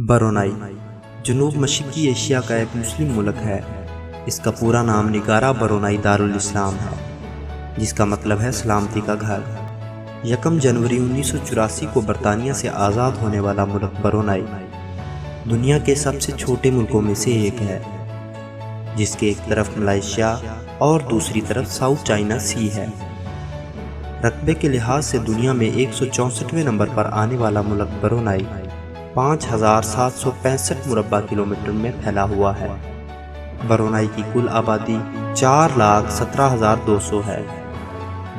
Brunei جنوب مشرقی Asia کا ایک مسلم ملک ہے۔ اس کا پورا نام نگارا برونائی دارالاسلام ہے، جس کا مطلب ہے سلامتی کا گھر۔ 1 جنوری 1984 کو برطانیہ سے آزاد ہونے والا ملک برونائی دنیا کے سب سے چھوٹے ملکوں میں سے ایک ہے، جس کے ایک طرف ملائیشیا اور دوسری طرف ساؤتھ چائنا سی ہے۔ رقبے کے لحاظ سے دنیا میں 164ویں نمبر پر آنے والا ملک برونائی 5765 مربع کلومیٹر میں پھیلا ہوا ہے۔ برونائی کی کل آبادی 4,17,200 ہے۔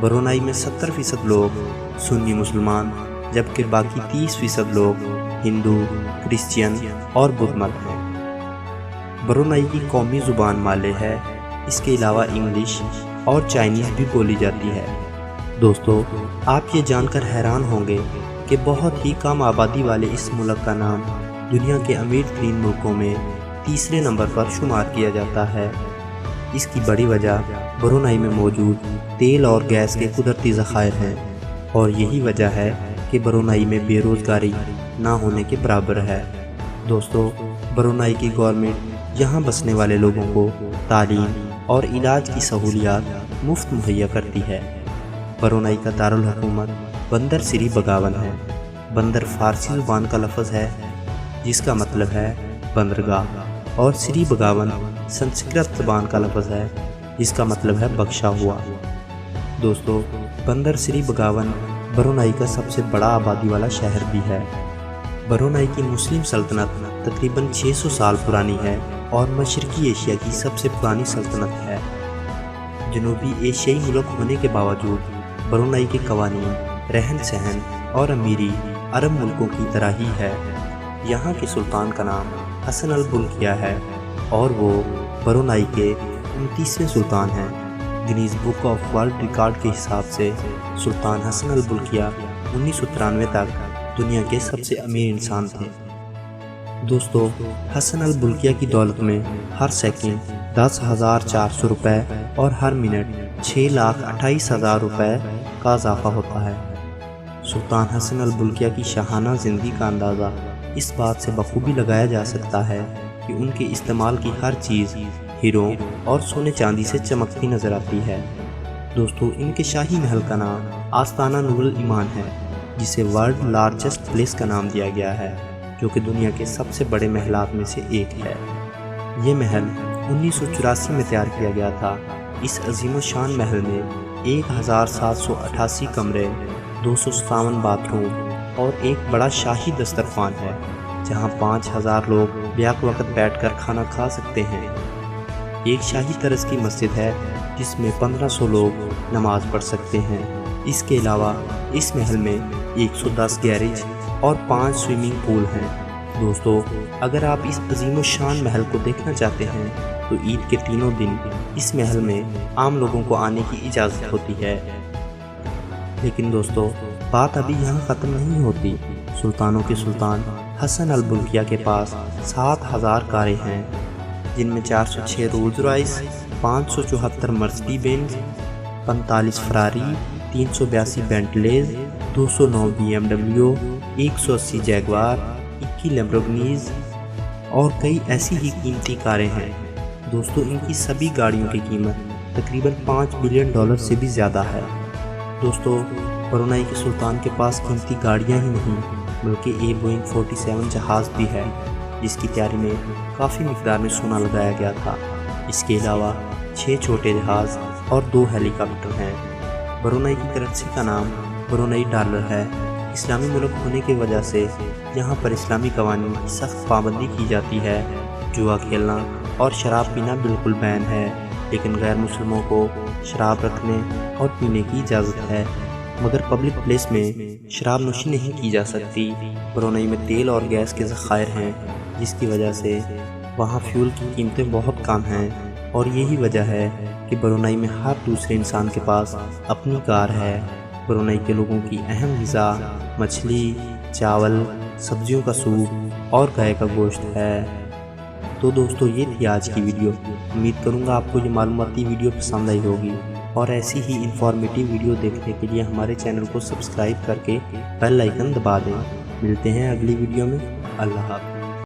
برونائی میں 70% لوگ سنی مسلمان، جبکہ باقی 30% لوگ ہندو، کرسچین اور بدھ مت ہیں۔ برونائی کی قومی زبان مالے ہے۔ اس کے علاوہ انگلش اور چائنیز بھی بولی جاتی ہے۔ دوستو، آپ یہ جان کر حیران ہوں گے کہ بہت ہی کم آبادی والے اس ملک کا نام دنیا کے امیر ترین ملکوں میں تیسرے نمبر پر شمار کیا جاتا ہے۔ اس کی بڑی وجہ برونائی میں موجود تیل اور گیس کے قدرتی ذخائر ہیں، اور یہی وجہ ہے کہ برونائی میں بے روزگاری نہ ہونے کے برابر ہے۔ دوستو، برونائی کی گورنمنٹ یہاں بسنے والے لوگوں کو تعلیم اور علاج کی سہولیات مفت مہیا کرتی ہے۔ برونائی کا دارالحکومت بندر سری بگاون ہے۔ بندر فارسی زبان کا لفظ ہے، جس کا مطلب ہے بندرگاہ، اور سری بگاون سنسکرت زبان کا لفظ ہے، جس کا مطلب ہے بخشا ہوا۔ دوستو، بندر سری بگاون برونائی کا سب سے بڑا آبادی والا شہر بھی ہے۔ برونائی کی مسلم سلطنت تقریباً 600 سال پرانی ہے اور مشرقی ایشیا کی سب سے پرانی سلطنت ہے۔ جنوبی ایشیائی ملک ہونے کے باوجود برونائی کے قوانین، رہن سہن اور امیری عرب ملکوں کی طرح ہی ہے۔ یہاں کے سلطان کا نام حسن البلقیہ ہے، اور وہ برونائی کے 29ویں سلطان ہیں۔ Guinness book of world record کے حساب سے سلطان حسن البلقیہ 1993 تک دنیا کے سب سے امیر انسان تھے۔ دوستو، حسن البلقیہ کی دولت میں ہر سیکنڈ 10,400 روپے اور ہر منٹ 6,28,000 روپے کا اضافہ ہوتا ہے۔ سلطان حسن البلقیہ کی شاہانہ زندگی کا اندازہ اس بات سے بخوبی لگایا جا سکتا ہے کہ ان کے استعمال کی ہر چیز ہیروں اور سونے چاندی سے چمکتی نظر آتی ہے۔ دوستو، ان کے شاہی محل کا نام آستانہ نور الایمان ہے، جسے ورلڈ لارجسٹ پیلس کا نام دیا گیا ہے، جو کہ دنیا کے سب سے بڑے محلات میں سے ایک ہے۔ یہ محل 1984 میں تیار کیا گیا تھا۔ اس عظیم و شان محل میں 1,788 کمرے، 257 باتھ روم اور ایک بڑا شاہی دسترخوان ہے، جہاں 5,000 لوگ بیک وقت بیٹھ کر کھانا کھا سکتے ہیں۔ ایک شاہی طرز کی مسجد ہے، جس میں 1,500 لوگ نماز پڑھ سکتے ہیں۔ اس کے علاوہ اس محل میں 110 گیراج اور 5 سوئمنگ پول ہیں۔ دوستو، اگر آپ اس عظیم و شان محل کو دیکھنا چاہتے ہیں تو عید کے تینوں دن اس محل میں عام لوگوں کو آنے کی اجازت ہوتی ہے۔ لیکن دوستو، بات ابھی یہاں ختم نہیں ہوتی۔ سلطانوں کے سلطان حسن البلقیہ کے پاس 7,000 کاریں ہیں، جن میں 406 رولز رائس، 574 مرسڈی بینز، 45 فراری، 382 بینٹلیز، 209 BMW، 180 جیگوار، 21 لیمبورگینیز اور کئی ایسی ہی قیمتی کاریں ہیں۔ دوستو، ان کی سبھی گاڑیوں کی قیمت تقریباً $5 بلین سے بھی زیادہ ہے۔ دوستو، برونائی کے سلطان کے پاس قیمتی گاڑیاں ہی نہیں، بلکہ بوئنگ 47 جہاز بھی ہے، جس کی تیاری میں کافی مقدار میں سونا لگایا گیا تھا۔ اس کے علاوہ 6 چھوٹے جہاز اور 2 ہیلی کاپٹر ہیں۔ برونائی کی کرنسی کا نام برونائی ڈالر ہے۔ اسلامی ملک ہونے کی وجہ سے یہاں پر اسلامی قوانین کی سخت پابندی کی جاتی ہے۔ جوا کھیلنا اور شراب پینا بالکل بین ہے، لیکن غیر مسلموں کو شراب رکھنے اور پینے کی اجازت ہے، مگر پبلک پلیس میں شراب نوشی نہیں کی جا سکتی۔ برونائی میں تیل اور گیس کے ذخائر ہیں، جس کی وجہ سے وہاں فیول کی قیمتیں بہت کم ہیں، اور یہی وجہ ہے کہ برونائی میں ہر دوسرے انسان کے پاس اپنی کار ہے۔ برونائی کے لوگوں کی اہم غذا مچھلی، چاول، سبزیوں کا سوپ اور گائے کا گوشت ہے۔ تو دوستو، یہ تھی آج کی ویڈیو۔ امید کروں گا آپ کو یہ معلوماتی ویڈیو پسند آئی ہوگی، اور ایسی ہی انفارمیٹیو ویڈیو دیکھنے کے لیے ہمارے چینل کو سبسکرائب کر کے بیل آئیکن دبا دیں۔ ملتے ہیں اگلی ویڈیو میں۔ اللہ حافظ۔